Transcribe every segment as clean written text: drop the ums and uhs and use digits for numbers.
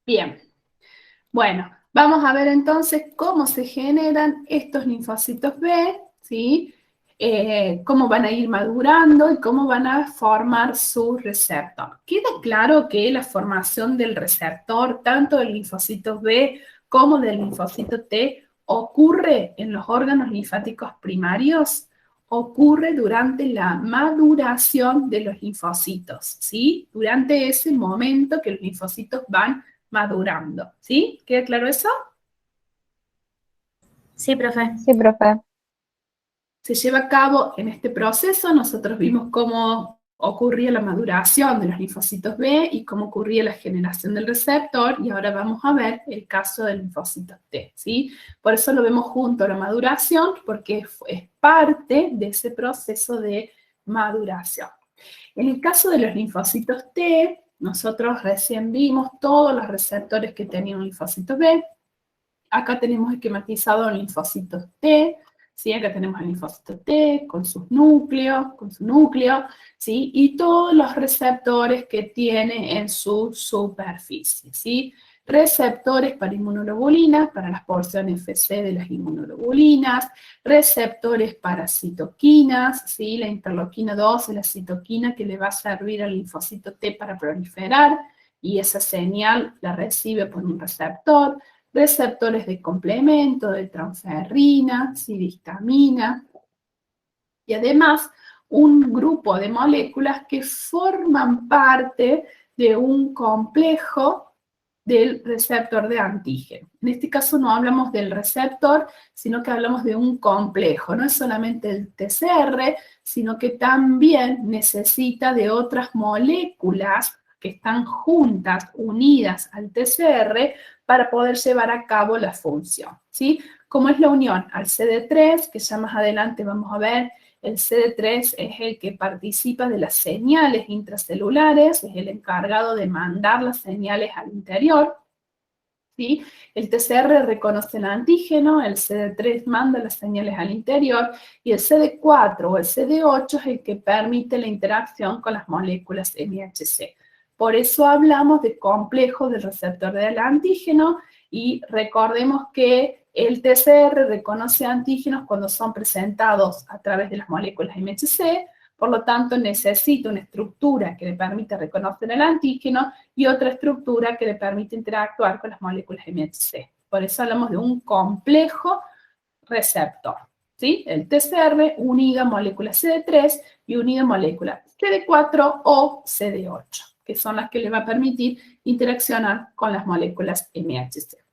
Bien, bueno, vamos a ver entonces cómo se generan estos linfocitos B, ¿sí? Cómo van a ir madurando y cómo van a formar su receptor. Queda claro que la formación del receptor, tanto del linfocito B como del linfocito T, ocurre en los órganos linfáticos primarios, ocurre durante la maduración de los linfocitos, ¿sí? Durante ese momento que los linfocitos van madurando, ¿sí? ¿Queda claro eso? Sí, profe. Sí, profe. Se lleva a cabo en este proceso, nosotros vimos cómo ocurría la maduración de los linfocitos B y cómo ocurría la generación del receptor, y ahora vamos a ver el caso del linfocito T, ¿sí? Por eso lo vemos junto a la maduración, porque es parte de ese proceso de maduración. En el caso de los linfocitos T, nosotros recién vimos todos los receptores que tenía un linfocito B. Acá tenemos esquematizado el linfocito T, ¿sí? Acá tenemos el linfocito T con sus núcleos, con su núcleo, ¿sí? Y todos los receptores que tiene en su superficie, ¿sí? Receptores para inmunoglobulinas, para las porciones FC de las inmunoglobulinas, receptores para citoquinas, ¿sí? La interleuquina 2 es la citoquina que le va a servir al linfocito T para proliferar, y esa señal la recibe por un receptor, receptores de complemento, de transferrina, histamina, y además un grupo de moléculas que forman parte de un complejo del receptor de antígeno. En este caso no hablamos del receptor, sino que hablamos de un complejo. No es solamente el TCR, sino que también necesita de otras moléculas que están juntas, unidas al TCR, para poder llevar a cabo la función, ¿sí? Como es la unión al CD3, que ya más adelante vamos a ver, el CD3 es el que participa de las señales intracelulares, es el encargado de mandar las señales al interior, ¿sí? El TCR reconoce el antígeno, el CD3 manda las señales al interior, y el CD4 o el CD8 es el que permite la interacción con las moléculas MHC. Por eso hablamos de complejo del receptor del antígeno, y recordemos que el TCR reconoce antígenos cuando son presentados a través de las moléculas MHC, por lo tanto necesita una estructura que le permita reconocer el antígeno y otra estructura que le permite interactuar con las moléculas MHC. Por eso hablamos de un complejo receptor, ¿sí? El TCR unido a molécula CD3 y unido a molécula CD4 o CD8, que son las que le va a permitir interaccionar con las moléculas MHC.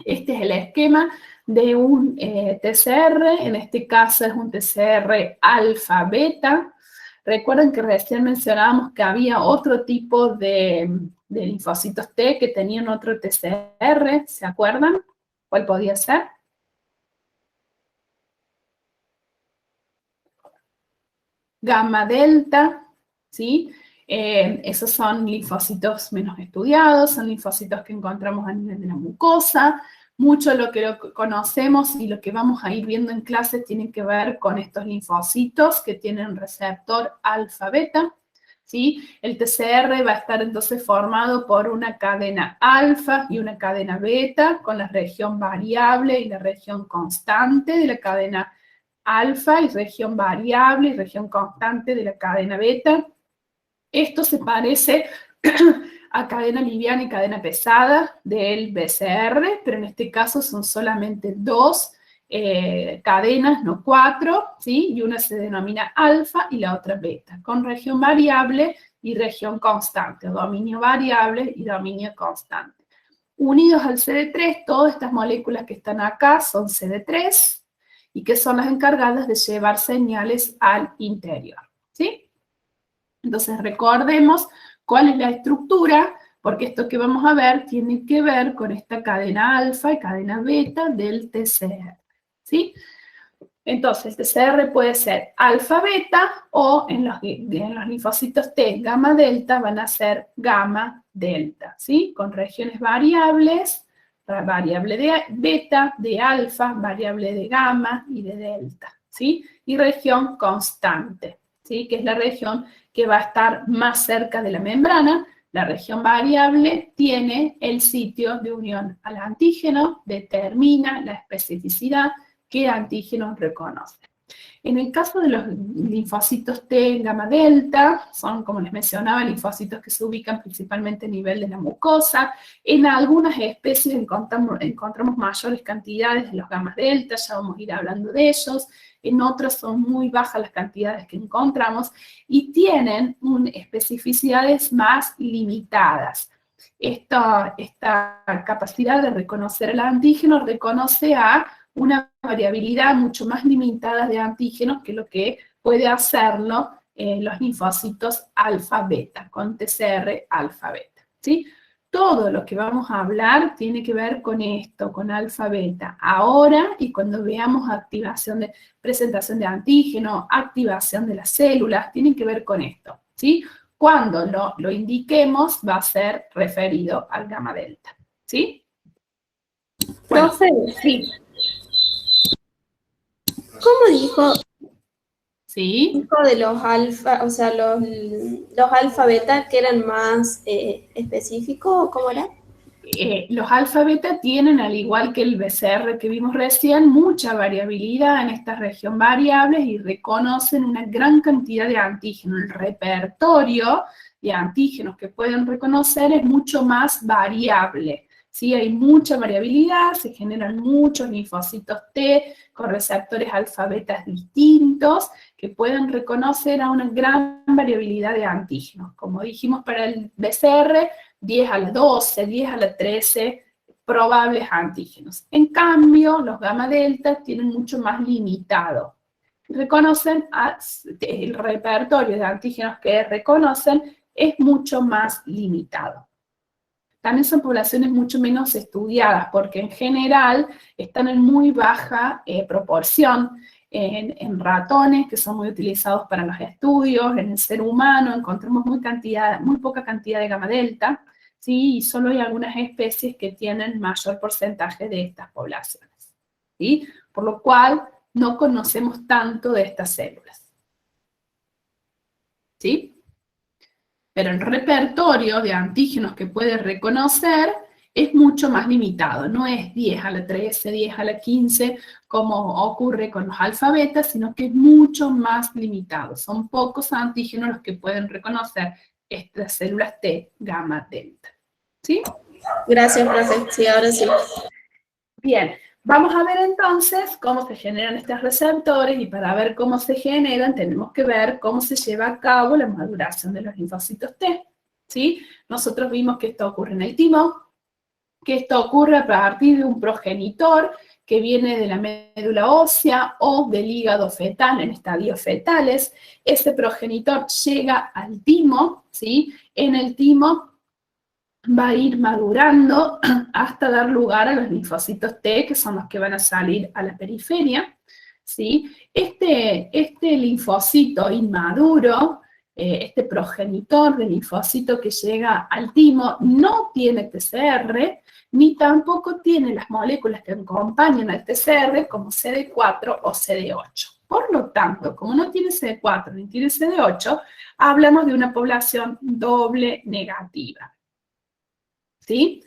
Este es el esquema de un TCR, en este caso es un TCR alfa-beta. Recuerden que recién mencionábamos que había otro tipo de linfocitos T que tenían otro TCR, ¿se acuerdan? ¿Cuál podía ser? Gamma delta, ¿sí? Esos son linfocitos menos estudiados, son linfocitos que encontramos a nivel de la mucosa. Mucho de lo que conocemos y lo que vamos a ir viendo en clases tiene que ver con estos linfocitos que tienen receptor alfa-beta, ¿sí? El TCR va a estar entonces formado por una cadena alfa y una cadena beta, con la región variable y la región constante de la cadena alfa, y región variable y región constante de la cadena beta. Esto se parece a cadena liviana y cadena pesada del BCR, pero en este caso son solamente dos cadenas, no cuatro, ¿sí? Y una se denomina alfa y la otra beta, con región variable y región constante, o dominio variable y dominio constante. Unidos al CD3, todas estas moléculas que están acá son CD3, y que son las encargadas de llevar señales al interior, ¿sí? Entonces recordemos cuál es la estructura, porque esto que vamos a ver tiene que ver con esta cadena alfa y cadena beta del TCR, ¿sí? Entonces, el TCR puede ser alfa-beta, o en los linfocitos T gamma-delta van a ser gamma-delta, ¿sí? Con regiones variables, variable de beta, de alfa, variable de gamma y de delta, ¿sí? Y región constante, ¿sí? Que es la región que va a estar más cerca de la membrana, La región variable tiene el sitio de unión al antígeno, determina la especificidad que antígeno reconoce. En el caso de los linfocitos T gamma delta, son, como les mencionaba, linfocitos que se ubican principalmente a nivel de la mucosa. En algunas especies encontramos mayores cantidades de los gamma delta, ya vamos a ir hablando de ellos. En otras son muy bajas las cantidades que encontramos y tienen especificidades más limitadas. Esta capacidad de reconocer el antígeno reconoce a una variabilidad mucho más limitada de antígenos que lo que puede hacerlo los linfocitos alfa-beta, con TCR alfa-beta, ¿sí? Todo lo que vamos a hablar tiene que ver con esto, con alfa-beta. Ahora, y cuando veamos presentación de antígeno, activación de las células, tienen que ver con esto, ¿sí? Cuando lo indiquemos, va a ser referido al gamma delta, ¿sí? Bueno, Profe, sí. ¿cómo dijo ¿Sí? de los alfa, o sea, los alfa beta que eran más específicos, ¿cómo era? Los alfa beta tienen, al igual que el BCR que vimos recién, mucha variabilidad en esta región variables y reconocen una gran cantidad de antígenos. El repertorio de antígenos que pueden reconocer es mucho más variable. ¿Sí? Hay mucha variabilidad, se generan muchos linfocitos T con receptores alfa beta distintos que pueden reconocer a una gran variabilidad de antígenos. Como dijimos para el BCR, 10 a la 12, 10 a la 13 probables antígenos. En cambio, los gamma delta tienen mucho más limitado. Reconocen el repertorio de antígenos que reconocen es mucho más limitado. También son poblaciones mucho menos estudiadas porque en general están en muy baja proporción en ratones, que son muy utilizados para los estudios, en el ser humano encontramos muy poca cantidad de gamma delta, ¿sí? Y solo hay algunas especies que tienen mayor porcentaje de estas poblaciones, ¿sí? Por lo cual no conocemos tanto de estas células, ¿sí? Pero el repertorio de antígenos que puede reconocer es mucho más limitado, no es 10 a la 13, 10 a la 15, como ocurre con los alfa-beta, sino que es mucho más limitado. Son pocos antígenos los que pueden reconocer estas células T gamma delta. ¿Sí? Gracias, profe. Sí, ahora sí. Bien, vamos a ver entonces cómo se generan estos receptores y para ver cómo se generan tenemos que ver cómo se lleva a cabo la maduración de los linfocitos T. ¿Sí? Nosotros vimos que esto ocurre en el timo, que esto ocurre a partir de un progenitor que viene de la médula ósea o del hígado fetal en estadios fetales. Ese progenitor llega al timo, ¿sí? En el timo va a ir madurando hasta dar lugar a los linfocitos T, que son los que van a salir a la periferia, ¿sí? Este linfocito inmaduro, este progenitor del linfocito que llega al timo, no tiene TCR, ni tampoco tiene las moléculas que acompañan al TCR, como CD4 o CD8. Por lo tanto, como no tiene CD4 ni tiene CD8, hablamos de una población doble negativa. ¿Sí?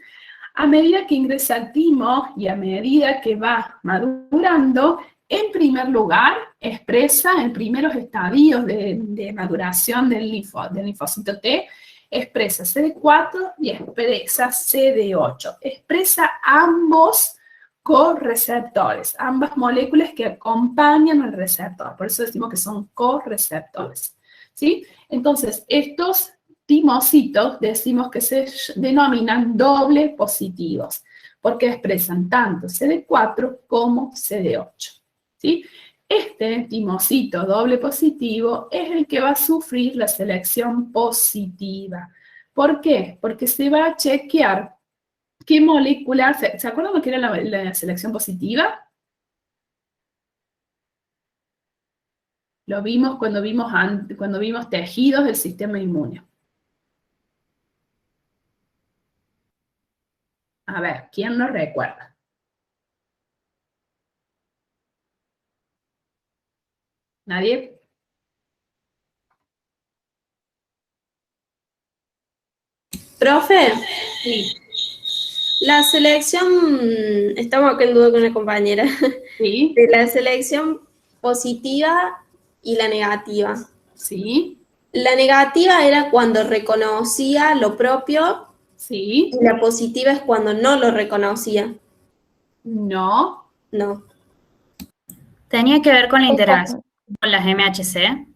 A medida que ingresa al timo y a medida que va madurando, en primer lugar, expresa en primeros estadios de maduración del linfocito T, expresa CD4 y expresa CD8. Expresa ambos correceptores, ambas moléculas que acompañan al receptor. Por eso decimos que son correceptores. ¿Sí? Entonces, estos timocitos decimos que se denominan doble positivos, porque expresan tanto CD4 como CD8. ¿Sí? Este timocito doble positivo es el que va a sufrir la selección positiva. ¿Por qué? Porque se va a chequear qué molécula, ¿se acuerdan lo que era la selección positiva? Lo vimos cuando vimos tejidos del sistema inmune. A ver, ¿quién lo recuerda? ¿Nadie? Profe, Sí, la selección, estamos acá en duda con una compañera, sí, de la selección positiva y la negativa. sí, La negativa era cuando reconocía lo propio sí, y la positiva es cuando no lo reconocía. no. No. Tenía que ver con la interacción Esto con las MHC.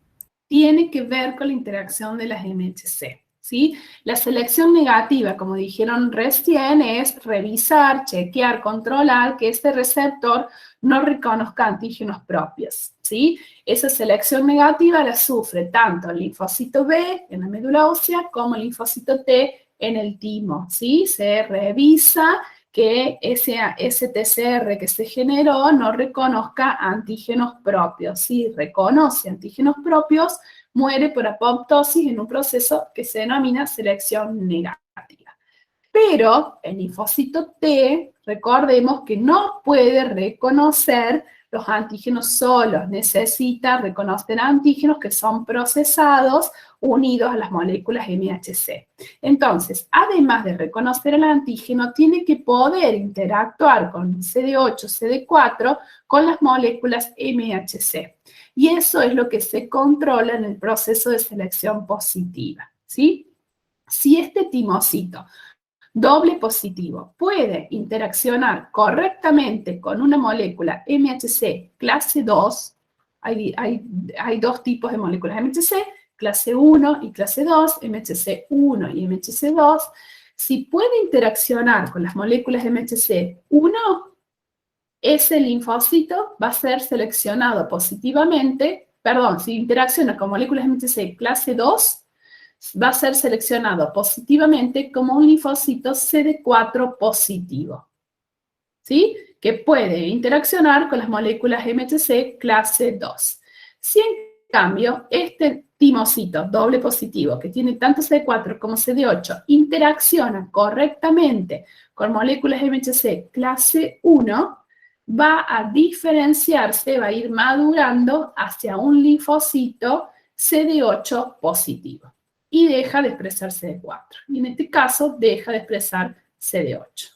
tiene que ver con la interacción de las MHC, ¿sí? La selección negativa, como dijeron recién, es revisar, chequear, controlar que este receptor no reconozca antígenos propios, ¿sí? Esa selección negativa la sufre tanto el linfocito B en la médula ósea como el linfocito T en el timo, ¿sí? Se revisa que ese TCR que se generó no reconozca antígenos propios. Si reconoce antígenos propios, muere por apoptosis en un proceso que se denomina selección negativa. Pero el linfocito T, recordemos que no puede reconocer los antígenos solos, necesita reconocer antígenos que son procesados unidos a las moléculas MHC. Entonces, además de reconocer el antígeno, tiene que poder interactuar con CD8, CD4 con las moléculas MHC. Y eso es lo que se controla en el proceso de selección positiva, ¿sí? Si este timocito doble positivo puede interaccionar correctamente con una molécula MHC clase 2, hay dos tipos de moléculas MHC, clase 1 y clase 2, MHC 1 y MHC 2, si puede interaccionar con las moléculas MHC 1, ese linfocito va a ser seleccionado positivamente, perdón, si interacciona con moléculas MHC clase 2, va a ser seleccionado positivamente como un linfocito CD4 positivo, ¿sí? Que puede interaccionar con las moléculas MHC clase 2. Si en cambio este timocito doble positivo que tiene tanto CD4 como CD8 interacciona correctamente con moléculas MHC clase 1, va a diferenciarse, va a ir madurando hacia un linfocito CD8 positivo y deja de expresar CD4. Y en este caso deja de expresar CD8.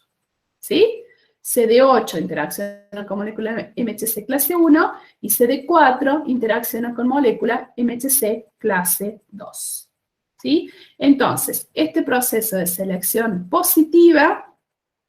¿Sí? CD8 interacciona con molécula MHC clase 1 y CD4 interacciona con molécula MHC clase 2. ¿Sí? Entonces, este proceso de selección positiva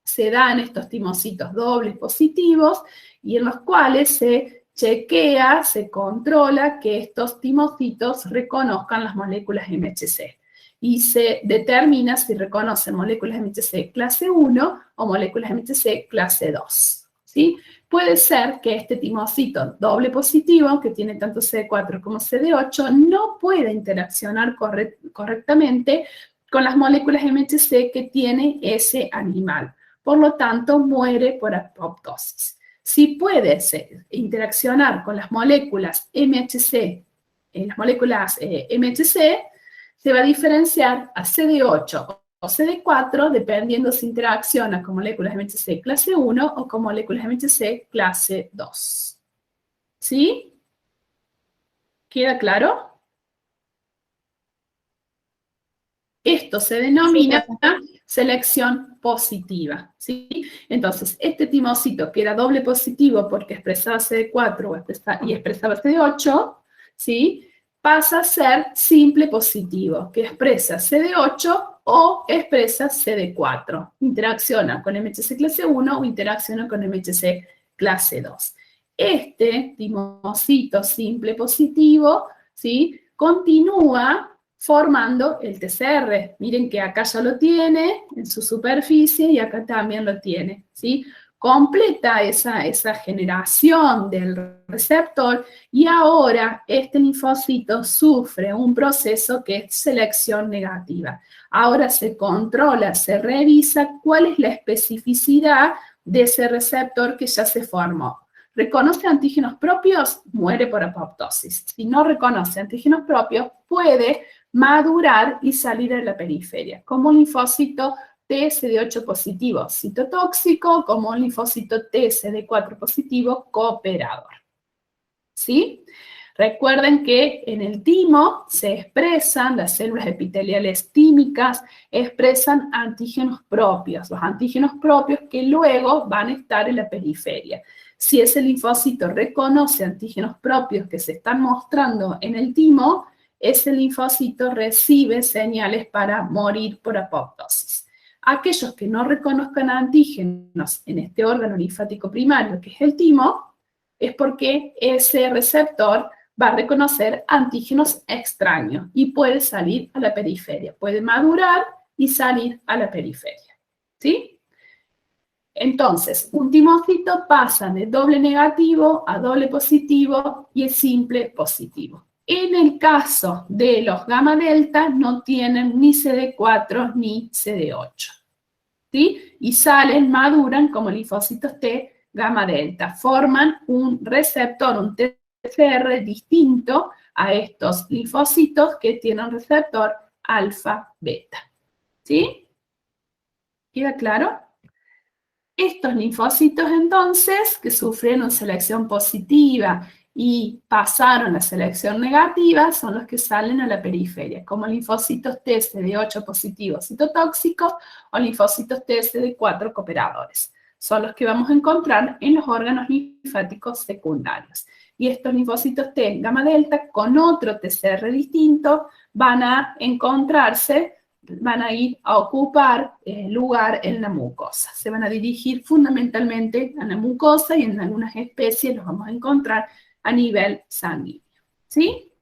se da en estos timocitos dobles positivos y en los cuales se chequea, se controla que estos timocitos reconozcan las moléculas MHC y se determina si reconocen moléculas MHC clase 1 o moléculas MHC clase 2. ¿Sí? Puede ser que este timocito doble positivo, que tiene tanto CD4 como CD8, no pueda interaccionar correctamente con las moléculas MHC que tiene ese animal. Por lo tanto, muere por apoptosis. Si puede interaccionar con las moléculas MHC, se va a diferenciar a CD8 o CD4 dependiendo si interacciona con moléculas MHC clase 1 o con moléculas MHC clase 2. ¿Sí? ¿Queda claro? Esto se denomina selección positiva, ¿sí? Entonces, este timocito que era doble positivo porque expresaba CD4 y expresaba CD8, ¿sí? Pasa a ser simple positivo, que expresa CD8 o expresa CD4. Interacciona con MHC clase 1 o interacciona con MHC clase 2. Este timocito simple positivo, ¿sí? Continúa formando el TCR. Miren que acá ya lo tiene en su superficie y acá también lo tiene, ¿sí? Completa esa generación del receptor y ahora este linfocito sufre un proceso que es selección negativa. Ahora se controla, se revisa cuál es la especificidad de ese receptor que ya se formó. ¿Reconoce antígenos propios? Muere por apoptosis. Si no reconoce antígenos propios, puede madurar y salir a la periferia, como un linfocito T CD8 positivo citotóxico, como un linfocito T CD4 positivo cooperador. ¿Sí? Recuerden que en el timo se expresan, las células epiteliales tímicas expresan antígenos propios, los antígenos propios que luego van a estar en la periferia. Si ese linfocito reconoce antígenos propios que se están mostrando en el timo, ese linfocito recibe señales para morir por apoptosis. Aquellos que no reconozcan antígenos en este órgano linfático primario, que es el timo, es porque ese receptor va a reconocer antígenos extraños y puede salir a la periferia, puede madurar y salir a la periferia, ¿sí? Entonces, un timocito pasa de doble negativo a doble positivo y es simple positivo. En el caso de los gamma delta no tienen ni CD4 ni CD8, ¿sí? Y salen, maduran como linfocitos T gamma delta, forman un receptor, un TCR distinto a estos linfocitos que tienen receptor alfa beta, ¿sí? ¿Queda claro? Estos linfocitos entonces, que sufrieron selección positiva y pasaron la selección negativa, son los que salen a la periferia, como linfocitos T CD8 positivos citotóxicos o linfocitos T CD4 cooperadores. Son los que vamos a encontrar en los órganos linfáticos secundarios. Y estos linfocitos T gamma delta con otro TCR distinto van a encontrarse, van a ir a ocupar lugar en la mucosa. Se van a dirigir fundamentalmente a la mucosa y en algunas especies los vamos a encontrar a nivel sanguíneo, ¿sí?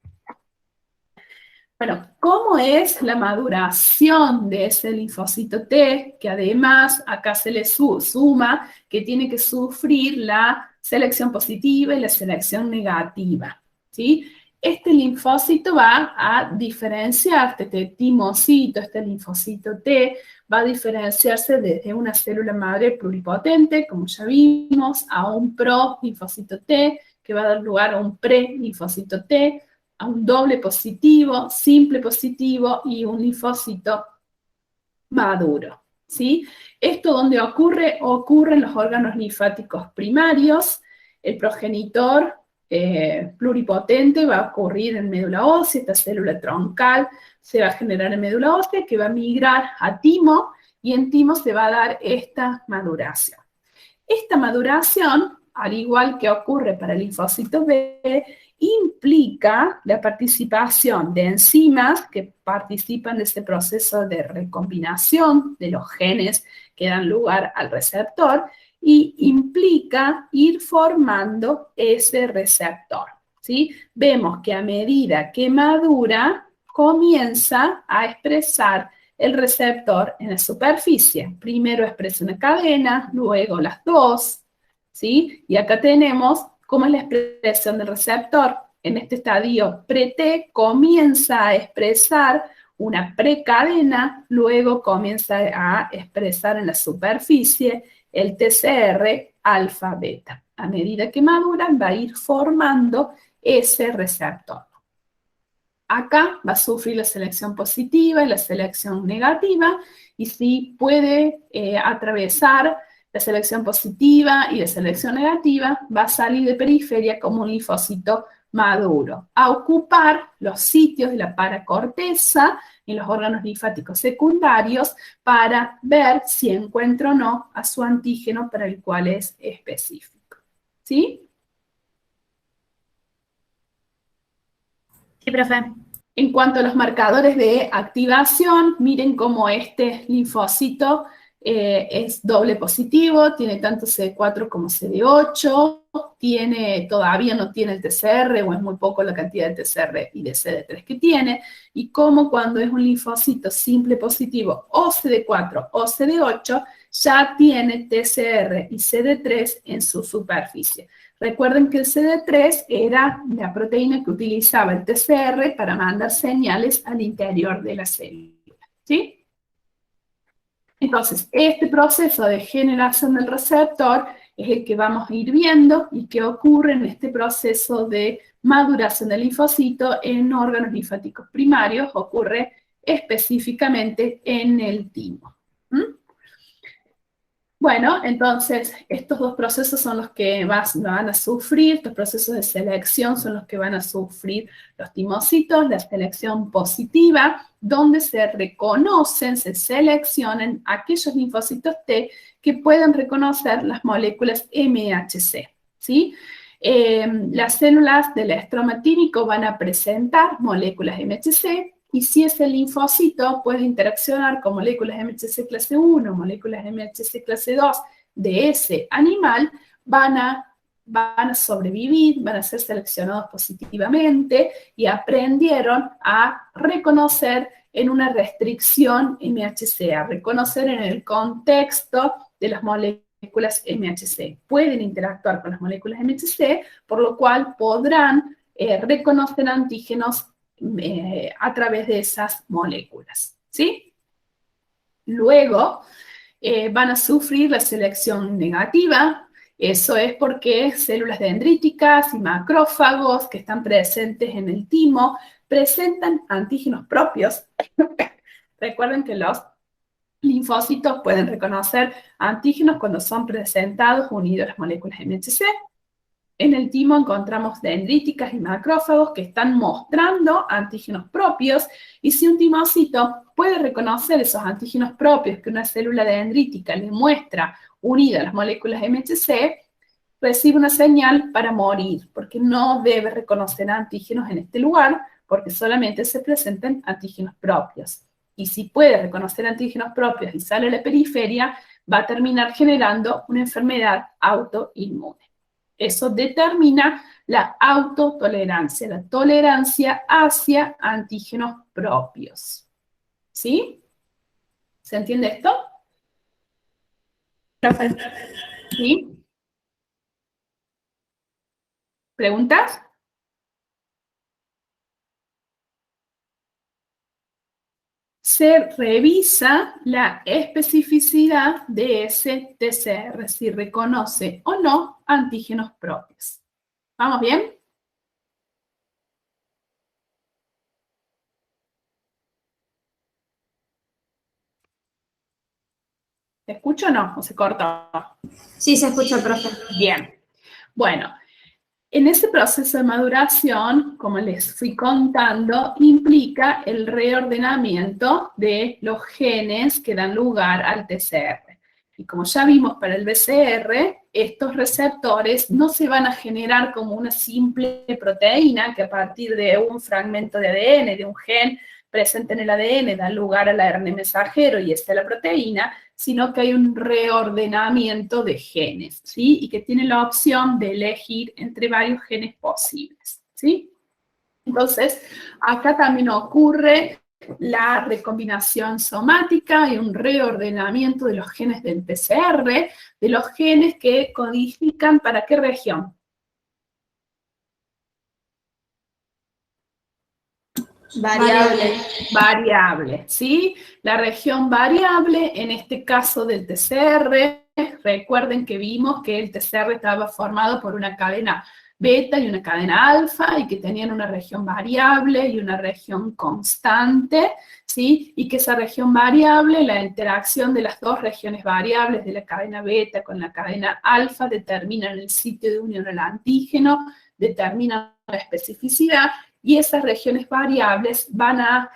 Bueno, ¿cómo es la maduración de ese linfocito T? Que además acá se le suma que tiene que sufrir la selección positiva y la selección negativa, ¿sí? Este linfocito va a diferenciarse, este timocito, este linfocito T, va a diferenciarse desde una célula madre pluripotente, como ya vimos, a un pro-linfocito T, que va a dar lugar a un pre-linfocito T, a un doble positivo, simple positivo y un linfocito maduro, ¿sí? ¿Esto dónde ocurre? Ocurre en los órganos linfáticos primarios. El progenitor pluripotente va a ocurrir en médula ósea, esta célula troncal se va a generar en médula ósea que va a migrar a timo y en timo se va a dar esta maduración. Esta maduración, al igual que ocurre para el linfocito B, implica la participación de enzimas que participan de este proceso de recombinación de los genes que dan lugar al receptor y implica ir formando ese receptor, ¿sí? Vemos que a medida que madura, comienza a expresar el receptor en la superficie. Primero expresa una cadena, luego las dos, ¿sí? Y acá tenemos cómo es la expresión del receptor. En este estadio pre-T comienza a expresar una precadena, luego comienza a expresar en la superficie el TCR alfa-beta. A medida que maduran va a ir formando ese receptor. Acá va a sufrir la selección positiva y la selección negativa, y si puede atravesar la selección positiva y la selección negativa, va a salir de periferia como un linfocito maduro, a ocupar los sitios de la paracorteza en los órganos linfáticos secundarios para ver si encuentra o no a su antígeno para el cual es específico. ¿Sí? Sí, profe. En cuanto a los marcadores de activación, miren cómo este linfocito es doble positivo, tiene tanto CD4 como CD8, todavía no tiene el TCR, o es muy poco la cantidad de TCR y de CD3 que tiene, y como cuando es un linfocito simple positivo o CD4 o CD8, ya tiene TCR y CD3 en su superficie. Recuerden que el CD3 era la proteína que utilizaba el TCR para mandar señales al interior de la célula, ¿sí? Entonces, este proceso de generación del receptor es el que vamos a ir viendo y que ocurre en este proceso de maduración del linfocito en órganos linfáticos primarios, ocurre específicamente en el timo. Bueno, entonces estos dos procesos son los que van a sufrir, estos procesos de selección son los que van a sufrir los timocitos, la selección positiva, donde se reconocen, se seleccionan aquellos linfocitos T que pueden reconocer las moléculas MHC, ¿sí? Las células del estroma tímico van a presentar moléculas MHC, y si ese linfocito puede interaccionar con moléculas MHC clase 1, moléculas MHC clase 2 de ese animal, van a sobrevivir, van a ser seleccionados positivamente y aprendieron a reconocer en una restricción MHC, a reconocer en el contexto de las moléculas MHC. Pueden interactuar con las moléculas MHC, por lo cual podrán reconocer antígenos a través de esas moléculas, ¿sí? Luego van a sufrir la selección negativa. Eso es porque células dendríticas y macrófagos que están presentes en el timo presentan antígenos propios. Recuerden que los linfocitos pueden reconocer antígenos cuando son presentados unidos a las moléculas MHC. En el timo encontramos dendríticas y macrófagos que están mostrando antígenos propios, y si un timocito puede reconocer esos antígenos propios que una célula dendrítica le muestra unida a las moléculas MHC, recibe una señal para morir, porque no debe reconocer antígenos en este lugar, porque solamente se presentan antígenos propios. Y si puede reconocer antígenos propios y sale a la periferia, va a terminar generando una enfermedad autoinmune. Eso determina la autotolerancia, la tolerancia hacia antígenos propios. ¿Sí? ¿Se entiende esto? ¿Sí? ¿Preguntas? Se revisa la especificidad de ese TCR, si reconoce o no antígenos propios. ¿Vamos bien? ¿Se escucha o no? ¿O se corta? Sí, se escucha, profe. Bien. Bueno, en ese proceso de maduración, como les fui contando, implica el reordenamiento de los genes que dan lugar al TCR. Y como ya vimos para el BCR, estos receptores no se van a generar como una simple proteína que a partir de un fragmento de ADN, de un gen presente en el ADN, da lugar al ARN mensajero y esta es la proteína, sino que hay un reordenamiento de genes, ¿sí? Y que tiene la opción de elegir entre varios genes posibles, ¿sí? Entonces, acá también ocurre la recombinación somática y un reordenamiento de los genes del PCR, de los genes que codifican ¿para qué región? Variable. Variable, ¿sí? La región variable, en este caso del TCR, recuerden que vimos que el TCR estaba formado por una cadena beta y una cadena alfa, y que tenían una región variable y una región constante, ¿sí? Y que esa región variable, la interacción de las dos regiones variables de la cadena beta con la cadena alfa, determinan el sitio de unión al antígeno, determinan la especificidad, y esas regiones variables van a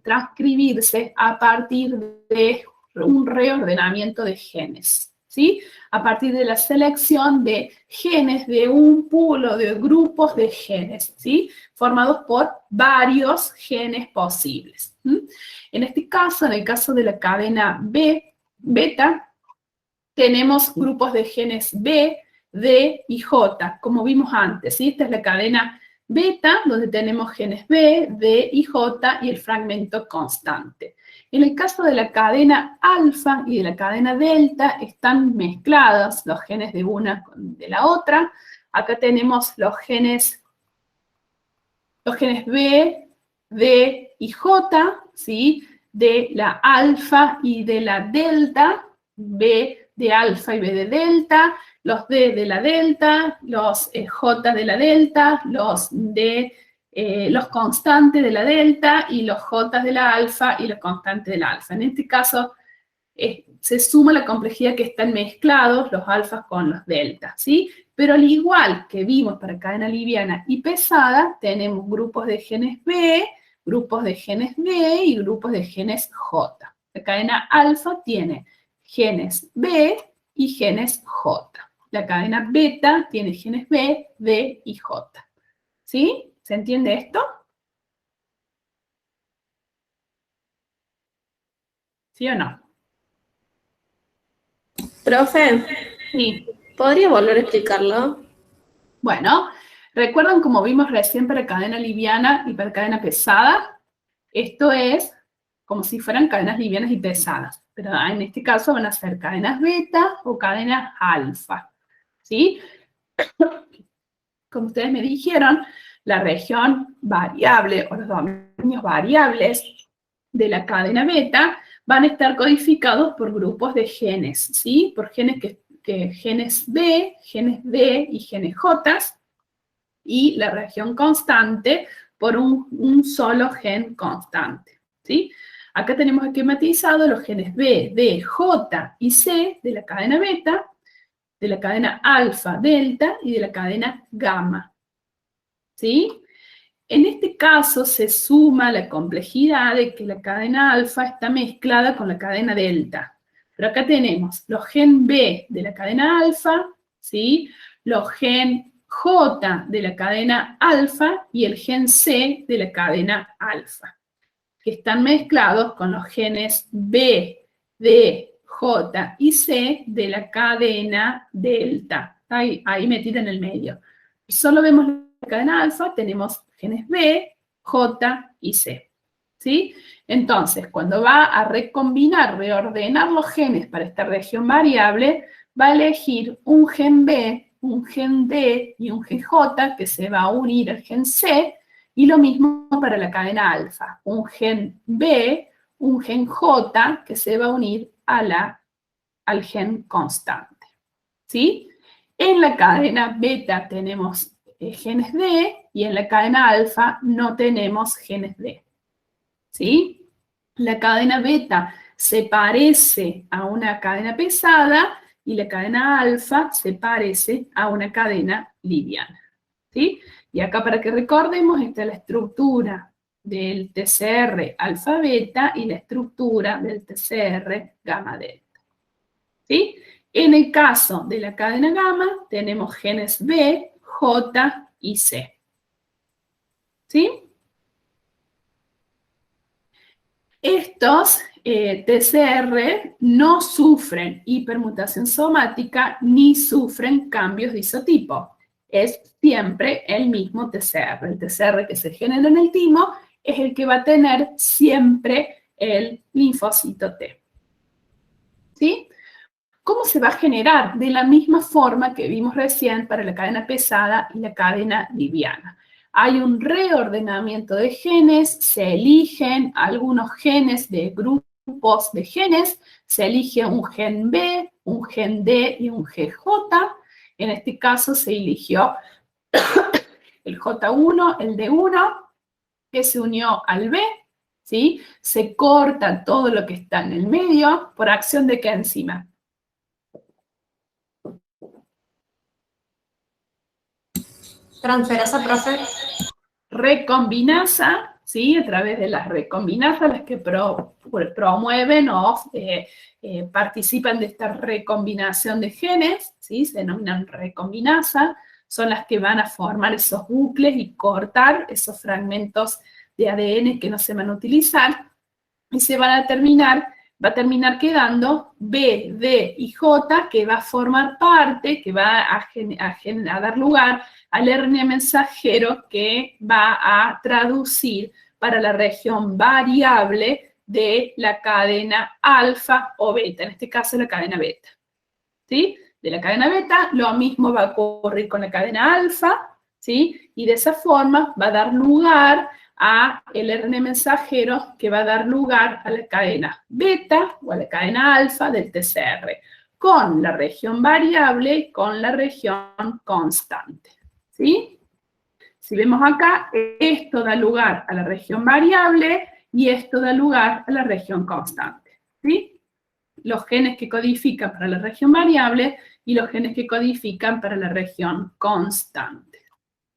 transcribirse a partir de un reordenamiento de genes, ¿sí? A partir de la selección de genes de un pool o de grupos de genes, ¿sí? Formados por varios genes posibles. En este caso, en el caso de la cadena beta, tenemos grupos de genes B, D y J, como vimos antes, ¿sí? Esta es la cadena beta, donde tenemos genes B, D y J y el fragmento constante. En el caso de la cadena alfa y de la cadena delta, están mezclados los genes de una con de la otra. Acá tenemos los genes B, D y J, ¿sí? De la alfa y de la delta, B de alfa y B de delta, los D de la delta, los J de la delta, los constantes de la delta y los J de la alfa y los constantes de la alfa. En este caso, se suma la complejidad que están mezclados los alfas con los deltas, ¿sí? Pero al igual que vimos para cadena liviana y pesada, tenemos grupos de genes B, grupos de genes B y grupos de genes J. La cadena alfa tiene genes B y genes J. La cadena beta tiene genes B, D y J. ¿Sí? ¿Se entiende esto? ¿Sí o no? Profe, Sí. ¿podría volver a explicarlo? Bueno, ¿recuerdan como vimos recién para cadena liviana y para cadena pesada? Esto es como si fueran cadenas livianas y pesadas, pero en este caso van a ser cadenas beta o cadenas alfa, ¿sí? Como ustedes me dijeron, la región variable o los dominios variables de la cadena beta van a estar codificados por grupos de genes, ¿sí? Por genes genes B, genes D y genes J, y la región constante por un solo gen constante, ¿sí? Acá tenemos esquematizado los genes B, D, J y C de la cadena beta, de la cadena alfa, delta y de la cadena gamma, ¿sí? En este caso se suma la complejidad de que la cadena alfa está mezclada con la cadena delta. Pero acá tenemos los gen B de la cadena alfa, ¿sí? Los gen J de la cadena alfa y el gen C de la cadena alfa, que están mezclados con los genes B, D, J y C de la cadena delta. Está ahí metida en el medio. Solo vemos la cadena alfa, tenemos genes B, J y C. ¿Sí? Entonces, cuando va a recombinar, reordenar los genes para esta región variable, va a elegir un gen B, un gen D y un gen J que se va a unir al gen C, y lo mismo para la cadena alfa, un gen B, un gen J que se va a unir al gen constante. ¿Sí? En la cadena beta tenemos genes D y en la cadena alfa no tenemos genes D. ¿Sí? La cadena beta se parece a una cadena pesada y la cadena alfa se parece a una cadena liviana. ¿Sí? Y acá para que recordemos está la estructura del TCR alfa beta y la estructura del TCR gamma delta. ¿Sí? En el caso de la cadena gamma tenemos genes B, J y C. ¿Sí? Estos TCR no sufren hipermutación somática ni sufren cambios de isotipo. Es siempre el mismo TCR. El TCR que se genera en el timo es el que va a tener siempre el linfocito T. ¿Sí? ¿Cómo se va a generar? De la misma forma que vimos recién para la cadena pesada y la cadena liviana. Hay un reordenamiento de genes, se eligen algunos genes de grupos de genes, se elige un gen B, un gen D y un GJ. En este caso se eligió el J1, el D1, que se unió al B, ¿sí? Se corta todo lo que está en el medio por acción de qué enzima. Transferasa, profe. Recombinasa, ¿sí? A través de las recombinasas, las que promueven o participan de esta recombinación de genes, ¿sí? Se denominan recombinasa, son las que van a formar esos bucles y cortar esos fragmentos de ADN que no se van a utilizar, y va a terminar quedando B, D y J, que va a formar parte, que va a dar lugar al RNA mensajero que va a traducir para la región variable de la cadena alfa o beta, en este caso la cadena beta. ¿Sí? De la cadena beta, lo mismo va a ocurrir con la cadena alfa, ¿sí? Y de esa forma va a dar lugar a el RNA mensajero que va a dar lugar a la cadena beta o a la cadena alfa del TCR, con la región variable y con la región constante. ¿Sí? Si vemos acá, esto da lugar a la región variable y esto da lugar a la región constante. ¿Sí? los genes que codifican para la región variable y los genes que codifican para la región constante.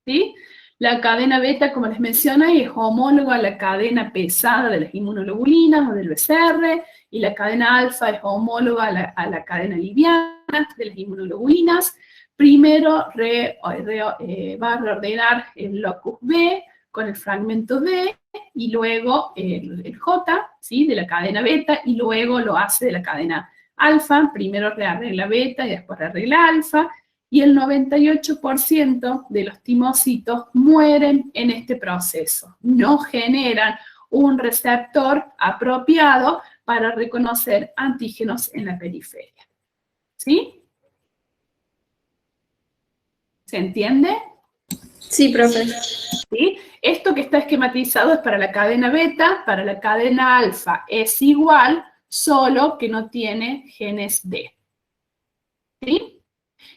¿Sí? La cadena beta, como les mencioné, es homóloga a la cadena pesada de las inmunoglobulinas o del BCR, y la cadena alfa es homóloga a la cadena liviana de las inmunoglobulinas. Primero va a reordenar el locus B con el fragmento D, y luego el J, ¿sí?, de la cadena beta, y luego lo hace de la cadena alfa. Primero rearregla beta y después rearregla alfa, y el 98% de los timocitos mueren en este proceso. No generan un receptor apropiado para reconocer antígenos en la periferia. ¿Sí? ¿Se entiende? Sí, profe. ¿Sí? Esto que está esquematizado es para la cadena beta, para la cadena alfa es igual, solo que no tiene genes D. ¿Sí?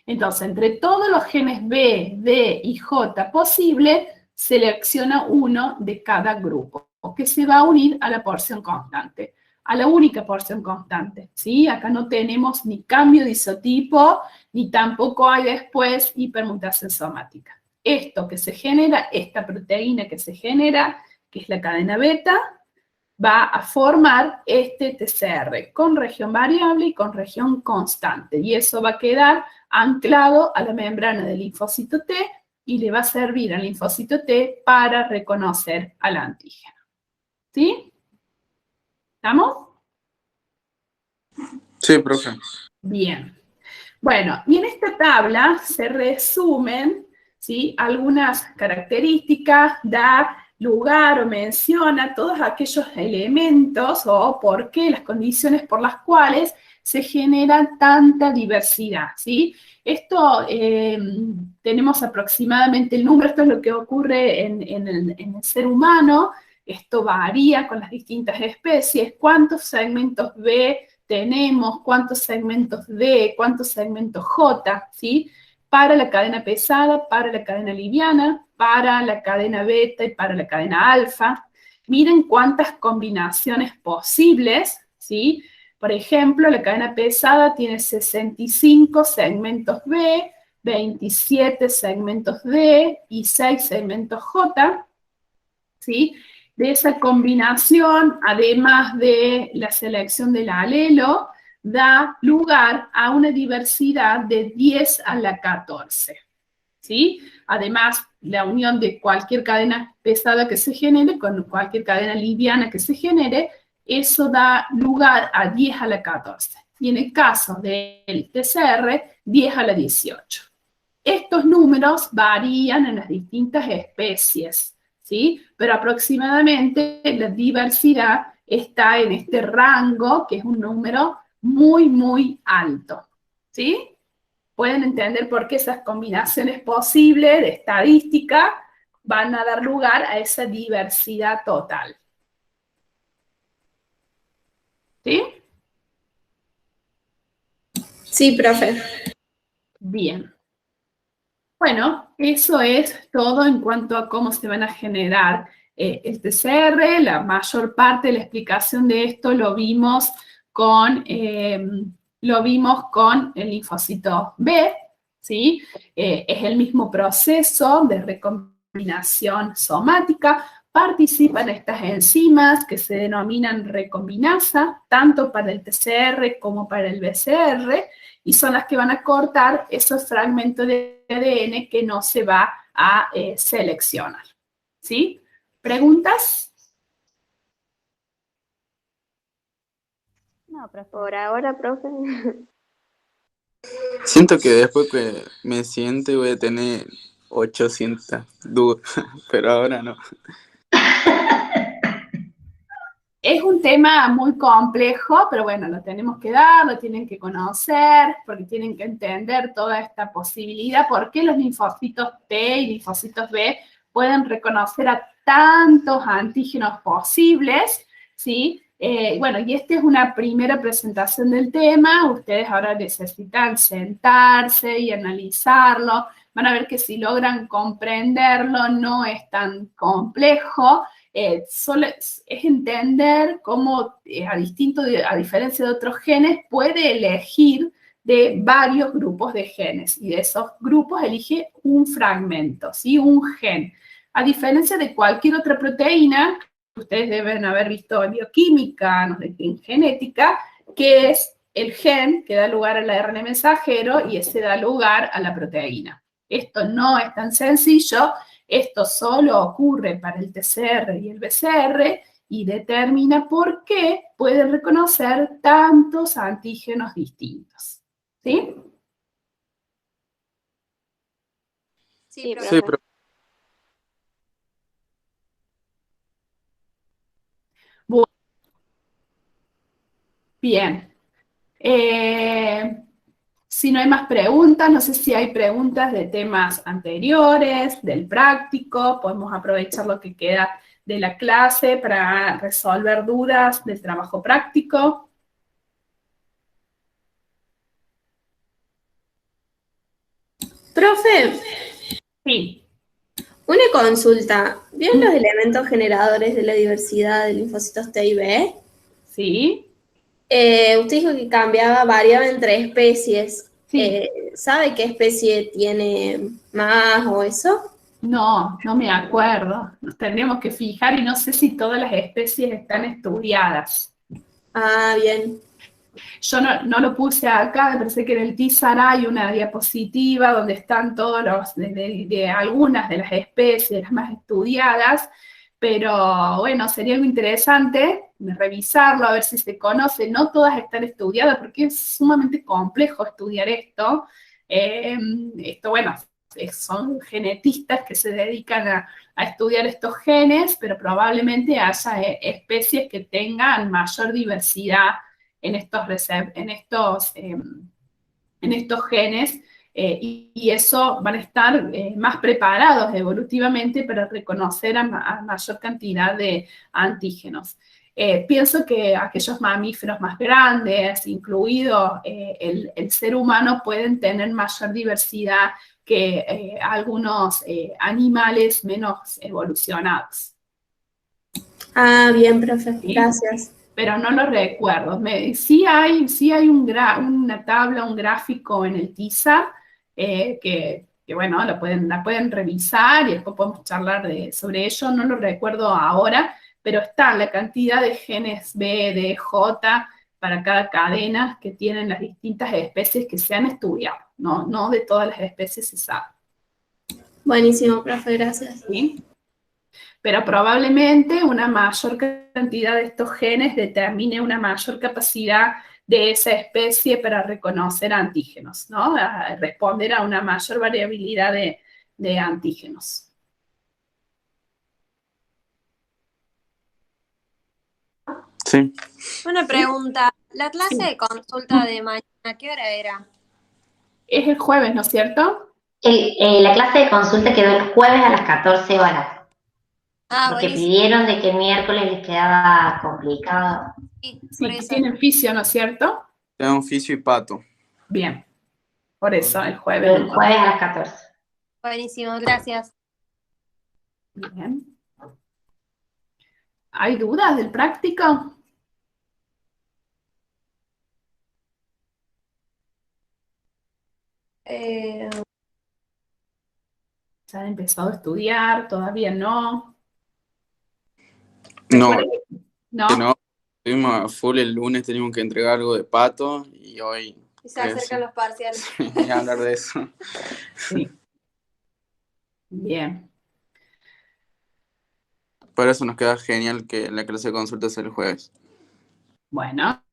Entonces, entre todos los genes B, D y J posible, selecciona uno de cada grupo, que se va a unir a la porción constante, a la única porción constante, ¿sí? Acá no tenemos ni cambio de isotipo, ni tampoco hay después hipermutación somática. Esto que se genera, esta proteína que se genera, que es la cadena beta, va a formar este TCR con región variable y con región constante, y eso va a quedar anclado a la membrana del linfocito T y le va a servir al linfocito T para reconocer al antígeno. ¿Sí? ¿Estamos? Sí, profe. Bien. Bueno, y en esta tabla se resumen, ¿sí?, algunas características, da lugar o menciona todos aquellos elementos o por qué, las condiciones por las cuales se genera tanta diversidad, ¿sí? Esto, tenemos aproximadamente el número, esto es lo que ocurre en el ser humano, esto varía con las distintas especies, cuántos segmentos B tenemos, cuántos segmentos D, cuántos segmentos J, ¿sí?, para la cadena pesada, para la cadena liviana, para la cadena beta y para la cadena alfa. Miren cuántas combinaciones posibles, ¿sí? Por ejemplo, la cadena pesada tiene 65 segmentos B, 27 segmentos D y 6 segmentos J, ¿sí? De esa combinación, además de la selección del alelo, da lugar a una diversidad de 10 a la 14, ¿sí? Además, la unión de cualquier cadena pesada que se genere con cualquier cadena liviana que se genere, eso da lugar a 10 a la 14. Y en el caso del TCR, 10 a la 18. Estos números varían en las distintas especies, ¿sí? Pero aproximadamente la diversidad está en este rango, que es un número muy, muy alto, ¿sí? Pueden entender por qué esas combinaciones posibles de estadística van a dar lugar a esa diversidad total. ¿Sí? Sí, profe. Bien. Bueno, eso es todo en cuanto a cómo se van a generar el TCR. La mayor parte de la explicación de esto lo vimos con el linfocito B, ¿sí? Es el mismo proceso de recombinación somática. Participan estas enzimas que se denominan recombinasa, tanto para el TCR como para el BCR, y son las que van a cortar esos fragmentos de ADN que no se va a seleccionar. ¿Sí? ¿Preguntas? No, profe. Por ahora, profe. Siento que después que me siente voy a tener 800 dudas, pero ahora no. Es un tema muy complejo, pero bueno, lo tenemos que dar, lo tienen que conocer, porque tienen que entender toda esta posibilidad, por qué los linfocitos T y linfocitos B pueden reconocer a tantos antígenos posibles, ¿sí? Bueno, y esta es una primera presentación del tema, ustedes ahora necesitan sentarse y analizarlo, van a ver que si logran comprenderlo no es tan complejo. es entender cómo, a diferencia de otros genes, puede elegir de varios grupos de genes, y de esos grupos elige un fragmento, ¿sí? Un gen. A diferencia de cualquier otra proteína, ustedes deben haber visto en bioquímica, no sé, en genética, que es el gen que da lugar al ARN mensajero y ese da lugar a la proteína. Esto no es tan sencillo, esto solo ocurre para el TCR y el BCR y determina por qué pueden reconocer tantos antígenos distintos. ¿Sí? Sí, Sí, profe. Bien. Si no hay más preguntas, no sé si hay preguntas de temas anteriores, del práctico, podemos aprovechar lo que queda de la clase para resolver dudas del trabajo práctico. Profe, Sí, una consulta. ¿Vieron los elementos generadores de la diversidad de linfocitos T y B? sí, Usted dijo que variaba entre especies. sí. ¿Sabe qué especie tiene más o eso? No, no me acuerdo. Nos tendríamos que fijar y no sé si todas las especies están estudiadas. Ah, bien. Yo no lo puse acá, me parece que en el teaser hay una diapositiva donde están todos los, de algunas de las especies las más estudiadas, pero bueno, sería algo interesante revisarlo, a ver si se conoce. No todas están estudiadas porque es sumamente complejo estudiar esto. Bueno, son genetistas que se dedican a estudiar estos genes, pero probablemente haya especies que tengan mayor diversidad en estos genes, y eso van a estar más preparados evolutivamente para reconocer a mayor cantidad de antígenos. Pienso que aquellos mamíferos más grandes, incluido el ser humano, pueden tener mayor diversidad que algunos animales menos evolucionados. Ah, bien, profe. ¿Sí? Gracias. Pero no lo recuerdo. Sí hay una tabla, un gráfico en el TISA, que bueno, la pueden revisar y después podemos charlar sobre ello. No lo recuerdo ahora, pero está la cantidad de genes B, D, J para cada cadena que tienen las distintas especies que se han estudiado. No de todas las especies se sabe. Buenísimo, profe. Gracias. ¿Sí? Pero probablemente una mayor cantidad de estos genes determine una mayor capacidad de esa especie para reconocer antígenos, ¿no? A responder a una mayor variabilidad de antígenos. sí. Una pregunta, la clase Sí. de consulta de mañana, ¿qué hora era? Es el jueves, ¿no es cierto? La clase de consulta quedó el jueves a las 14 horas, Ah, porque buenísimo. pidieron de que el miércoles les quedaba complicado. Sí, por Sí, eso. tienen fisio, ¿no es cierto? Tengo un fisio y pato. Bien, por eso el Pero jueves. el jueves a las 14. Buenísimo, gracias. Bien. ¿Hay dudas del práctico? ¿Se han empezado a estudiar? ¿Todavía no? No, Recuerden que- ¿No? que no. Estuvimos a full el lunes, teníamos que entregar algo de pato y hoy Y se acercan los parciales. voy a hablar de eso. Sí. Bien. Por eso nos queda genial que la clase de consulta sea el jueves. Bueno,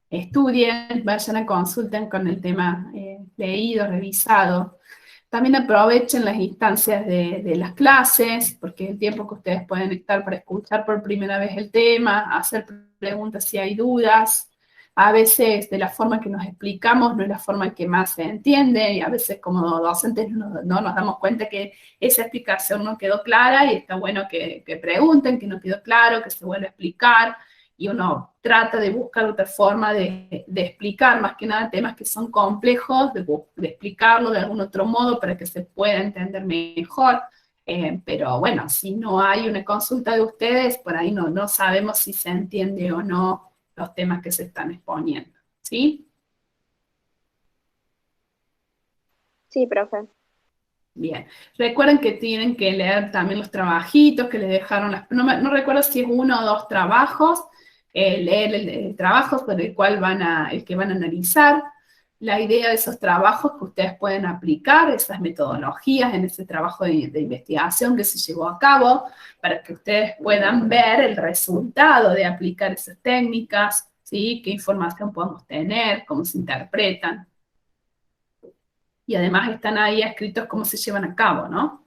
estudien, vayan a consulten con el tema leído, revisado. También aprovechen las instancias de las clases, porque el tiempo que ustedes pueden estar para escuchar por primera vez el tema, hacer preguntas si hay dudas. A veces de la forma que nos explicamos no es la forma que más se entiende, y a veces como docentes no nos damos cuenta que esa explicación no quedó clara, y está bueno que pregunten, que no quedó claro, que se vuelva a explicar, y uno trata de buscar otra forma de explicar, más que nada temas que son complejos, de explicarlo de algún otro modo para que se pueda entender mejor. Pero bueno, si no hay una consulta de ustedes, por ahí no sabemos si se entiende o no los temas que se están exponiendo, ¿sí? Sí, profe. Bien, recuerden que tienen que leer también los trabajitos que les dejaron, no recuerdo si es 1 o 2 trabajos, leer el trabajo por el cual el que van a analizar, la idea de esos trabajos que ustedes pueden aplicar, esas metodologías en ese trabajo de investigación que se llevó a cabo, para que ustedes puedan ver el resultado de aplicar esas técnicas, ¿sí? Qué información podemos tener, cómo se interpretan. Y además están ahí escritos cómo se llevan a cabo, ¿no?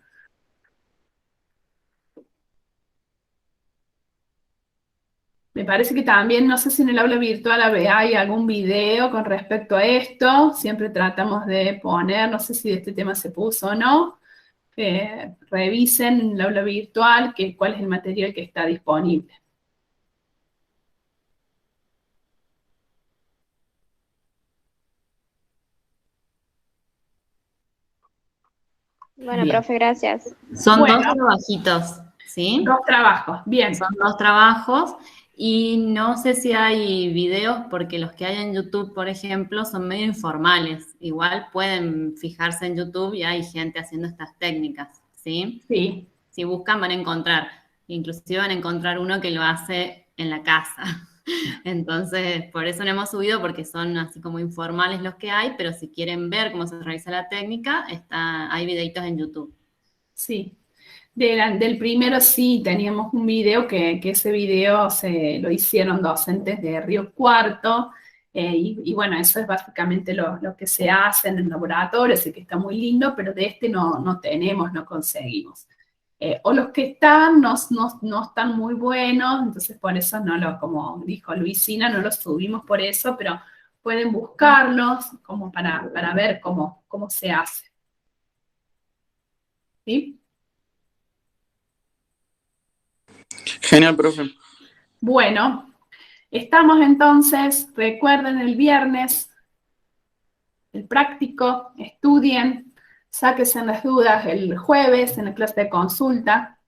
Me parece que también, no sé si en el aula virtual hay algún video con respecto a esto, siempre tratamos de poner, no sé si de este tema se puso o no, revisen en el aula virtual cuál es el material que está disponible. Bueno, Bien. profe, gracias. Son Bueno. 2 trabajitos, ¿sí? 2 trabajos, bien. Son 2 trabajos y no sé si hay videos porque los que hay en YouTube, por ejemplo, son medio informales. Igual pueden fijarse en YouTube y hay gente haciendo estas técnicas, ¿sí? Sí. Si buscan van a encontrar, inclusive van a encontrar uno que lo hace en la casa. Entonces, por eso no hemos subido, porque son así como informales los que hay, pero si quieren ver cómo se realiza la técnica, hay videitos en YouTube. Sí. Del primero sí, teníamos un video que ese video lo hicieron docentes de Río Cuarto, y bueno, eso es básicamente lo que se hace en el laboratorio, así que está muy lindo, pero de este no tenemos, no conseguimos. O los que están no están muy buenos, entonces por eso como dijo Luisina, no los subimos por eso, pero pueden buscarlos como para ver cómo se hace. ¿Sí? Genial, profe. Bueno, estamos entonces, recuerden el viernes, el práctico, estudien, sáquense las dudas el jueves en la clase de consulta.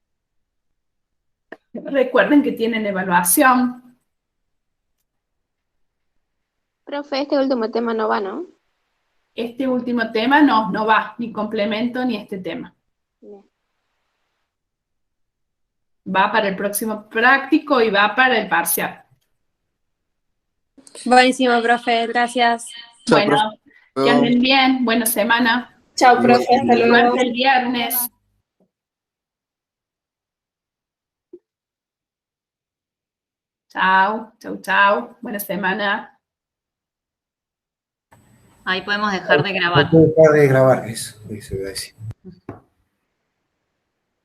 Recuerden que tienen evaluación. Profe, este último tema no va, ¿no? Este último tema no va, ni complemento ni este tema. Bien. Va para el próximo práctico y va para el parcial. Buenísimo, profe, gracias. Chao, Bueno, profe. que anden bien, buena semana. Chao, profe, hasta luego. Suerte el viernes. Chao, chau, buena semana. Ahí podemos dejar de grabar. No puedo dejar de grabar, eso voy a decir.